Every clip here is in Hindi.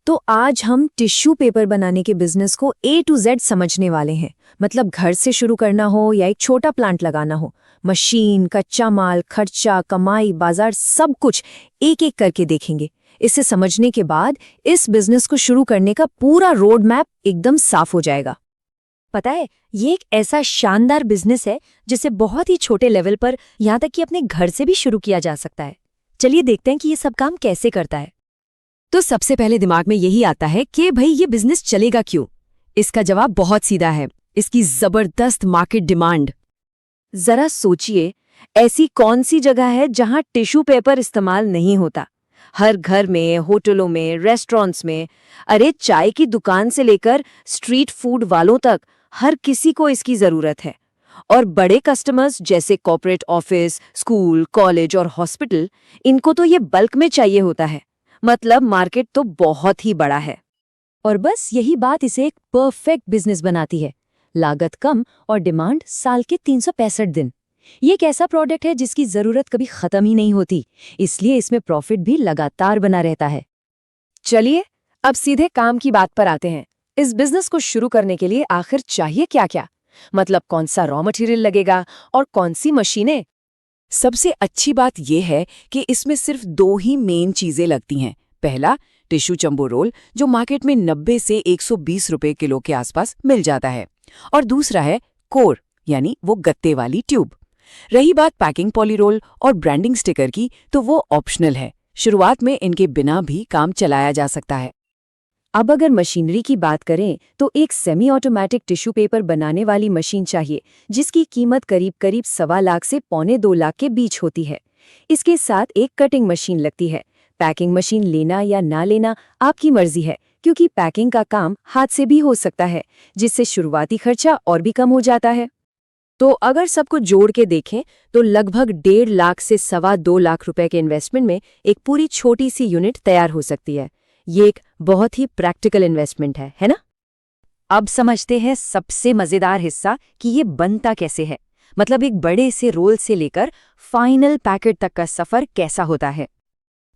तो आज हम टिश्यू पेपर बनाने के बिजनेस को A to Z समझने वाले हैं। मतलब घर से शुरू करना हो या एक छोटा प्लांट लगाना हो, मशीन, कच्चा माल, खर्चा, कमाई, बाजार, सब कुछ एक एक करके देखेंगे। इसे समझने के बाद इस बिजनेस को शुरू करने का पूरा रोड मैप एकदम साफ हो जाएगा। पता है, ये एक ऐसा शानदार बिजनेस है जिसे बहुत ही छोटे लेवल पर, यहाँ तक कि अपने घर से भी शुरू किया जा सकता है। चलिए देखते हैं कि ये सब काम कैसे करता है। तो सबसे पहले दिमाग में यही आता है कि भाई ये बिजनेस चलेगा क्यों। इसका जवाब बहुत सीधा है, इसकी जबरदस्त मार्केट डिमांड। जरा सोचिए, ऐसी कौन सी जगह है जहां टिश्यू पेपर इस्तेमाल नहीं होता? हर घर में, होटलों में, रेस्टोरेंट्स में, अरे चाय की दुकान से लेकर स्ट्रीट फूड वालों तक हर किसी को इसकी जरूरत है। और बड़े कस्टमर्स जैसे कॉर्पोरेट ऑफिस, स्कूल, कॉलेज और हॉस्पिटल, इनको तो ये बल्क में चाहिए होता है। मतलब मार्केट तो बहुत ही बड़ा है। और बस यही बात इसे एक परफेक्ट बिजनेस बनाती है। लागत कम और डिमांड साल के 365 दिन। ये एक ऐसा प्रोडक्ट है जिसकी जरूरत कभी खत्म ही नहीं होती, इसलिए इसमें प्रॉफिट भी लगातार बना रहता है। चलिए अब सीधे काम की बात पर आते हैं। इस बिजनेस को शुरू करने के लिए आखिर चाहिए क्या क्या? मतलब कौन सा रॉ मटेरियल लगेगा और कौन सी मशीनें? सबसे अच्छी बात यह है कि इसमें सिर्फ दो ही मेन चीजें लगती हैं। पहला, टिश्यू जंबो रोल, जो मार्केट में 90 से 120 रुपए किलो के आसपास मिल जाता है। और दूसरा है कोर, यानी वो गत्ते वाली ट्यूब। रही बात पैकिंग पॉलीरोल और ब्रांडिंग स्टिकर की, तो वो ऑप्शनल है। शुरुआत में इनके बिना भी काम चलाया जा सकता है। अब अगर मशीनरी की बात करें तो एक सेमी ऑटोमेटिक टिश्यू पेपर बनाने वाली मशीन चाहिए, जिसकी कीमत करीब करीब 1.25 लाख से 1.25 लाख के बीच होती है। इसके साथ एक कटिंग मशीन लगती है। पैकिंग मशीन लेना या ना लेना आपकी मर्जी है, क्योंकि पैकिंग का काम हाथ से भी हो सकता है, जिससे शुरुआती खर्चा और भी कम हो जाता है। तो अगर सबको जोड़ के देखें तो लगभग 1.5 लाख से 2.25 लाख रुपए के इन्वेस्टमेंट में एक पूरी छोटी सी यूनिट तैयार हो सकती है। ये एक बहुत ही प्रैक्टिकल इन्वेस्टमेंट है ना? अब समझते हैं सबसे मजेदार हिस्सा कि ये बनता कैसे है। मतलब एक बड़े से रोल से लेकर फाइनल पैकेट तक का सफर कैसा होता है।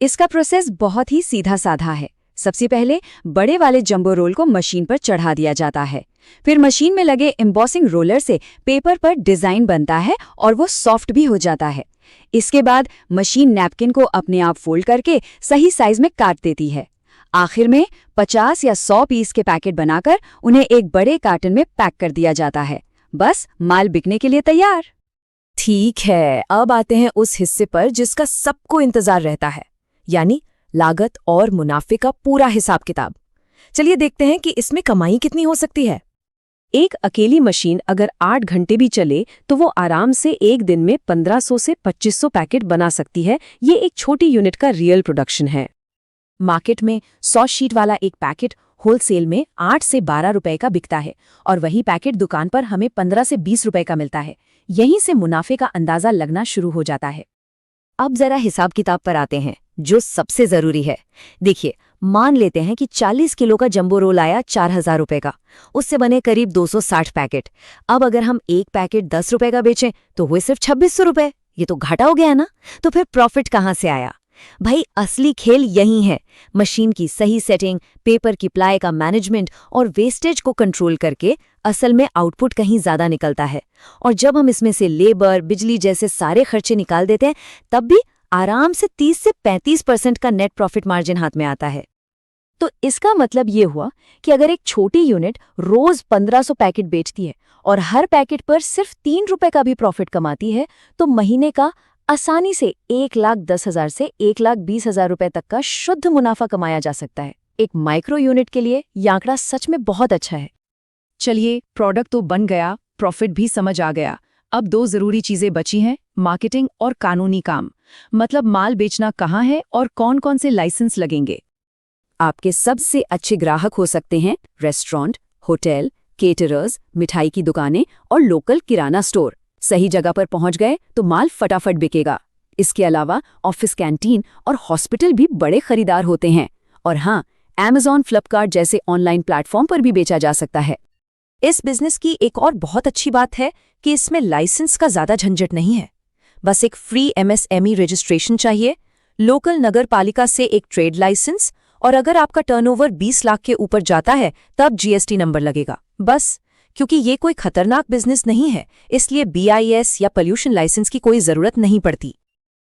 इसका प्रोसेस बहुत ही सीधा साधा है। सबसे पहले बड़े वाले जंबो रोल को मशीन पर चढ़ा दिया जाता है। फिर मशीन में लगे एम्बॉसिंग रोलर से पेपर पर डिजाइन बनता है और वो सॉफ्ट भी हो जाता है। इसके बाद मशीन नैपकिन को अपने आप फोल्ड करके सही साइज में काट देती है। आखिर में 50 या 100 पीस के पैकेट बनाकर उन्हें एक बड़े कार्टन में पैक कर दिया जाता है। बस माल बिकने के लिए तैयार। ठीक है, अब आते हैं उस हिस्से पर जिसका सबको इंतजार रहता है, यानी लागत और मुनाफे का पूरा हिसाब किताब। चलिए देखते हैं कि इसमें कमाई कितनी हो सकती है। एक अकेली मशीन अगर 8 घंटे भी चले तो वो आराम से एक दिन में 1500 से 2500 पैकेट बना सकती है। ये एक छोटी यूनिट का रियल प्रोडक्शन है। मार्केट में 100 शीट वाला एक पैकेट होलसेल में 8 से 12 रुपए का बिकता है, और वही पैकेट दुकान पर हमें 15 से 20 रुपए का मिलता है। यहीं से मुनाफे का अंदाजा लगना शुरू हो जाता है। अब जरा हिसाब किताब पर आते हैं, जो सबसे जरूरी है। देखिए, मान लेते हैं कि 40 किलो का जंबो रोल आया 4000 रुपए का। उससे बने करीब 260 पैकेट। अब अगर हम एक पैकेट 10 रुपए का बेचें तो हुए सिर्फ 2600 रुपए। ये तो घाटा हो गया ना? तो फिर प्रॉफिट कहाँ से आया? भाई, असली खेल यही है। मशीन की सही सेटिंग, पेपर की प्लाई का मैनेजमेंट और वेस्टेज को कंट्रोल करके असल में आउटपुट कहीं ज्यादा निकलता है। और जब हम इसमें से लेबर, बिजली जैसे सारे खर्चे निकाल देते हैं, तब भी आराम से 30 से 35% का नेट प्रॉफिट मार्जिन हाथ में आता है। तो इसका मतलब ये हुआ कि अगर एक छोटी यूनिट रोज 1500 पैकेट बेचती है और हर पैकेट पर सिर्फ 3 रुपए का भी प्रॉफिट कमाती है, तो महीने का आसानी से 1,10,000 से 1,20,000 रुपए तक का शुद्ध मुनाफा कमाया जा सकता है। एक माइक्रो यूनिट के लिए ये आंकड़ा सच में बहुत अच्छा है। चलिए, प्रोडक्ट तो बन गया, प्रॉफिट भी समझ आ गया। अब 2 जरूरी चीजें बची हैं, मार्केटिंग और कानूनी काम। मतलब माल बेचना कहाँ है और कौन कौन से लाइसेंस लगेंगे। आपके सबसे अच्छे ग्राहक हो सकते हैं रेस्टोरेंट, होटल, केटरर्स, मिठाई की दुकानें और लोकल किराना स्टोर। सही जगह पर पहुंच गए तो माल फटाफट बिकेगा। इसके अलावा ऑफिस, कैंटीन और हॉस्पिटल भी बड़े खरीदार होते हैं। और हाँ, Amazon, फ्लिपकार्ट जैसे ऑनलाइन प्लेटफॉर्म पर भी बेचा जा सकता है। इस बिजनेस की एक और बहुत अच्छी बात है कि इसमें लाइसेंस का ज्यादा झंझट नहीं है। बस एक फ्री MSME रजिस्ट्रेशन चाहिए, लोकल नगर पालिका से एक ट्रेड लाइसेंस और अगर आपका टर्नओवर 20 लाख के ऊपर जाता है तब जीएसटी नंबर लगेगा। बस, क्योंकि ये कोई खतरनाक बिजनेस नहीं है, इसलिए बीआईएस या पोल्यूशन लाइसेंस की कोई जरूरत नहीं पड़ती।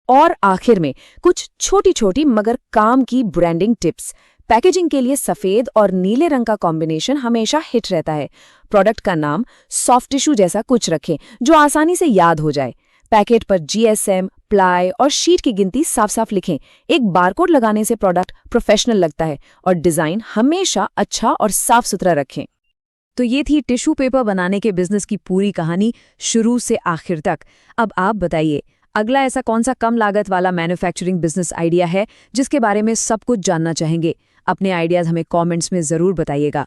और आखिर में कुछ छोटी छोटी मगर काम की ब्रांडिंग टिप्स। पैकेजिंग के लिए सफेद और नीले रंग का कॉम्बिनेशन हमेशा हिट रहता है। प्रोडक्ट का नाम सॉफ्ट टिश्यू जैसा कुछ रखें जो आसानी से याद हो जाए। पैकेट पर जीएसएम, प्लाई और शीट की गिनती साफ साफ लिखें। एक बारकोड लगाने से प्रोडक्ट प्रोफेशनल लगता है। और डिजाइन हमेशा अच्छा और साफ सुथरा रखें। तो ये थी टिश्यू पेपर बनाने के बिजनेस की पूरी कहानी, शुरू से आखिर तक। अब आप बताइए, अगला ऐसा कौन सा कम लागत वाला मैन्युफैक्चरिंग बिजनेस आइडिया है जिसके बारे में सब कुछ जानना चाहेंगे? अपने आइडियाज हमें कमेंट्स में जरूर बताइएगा।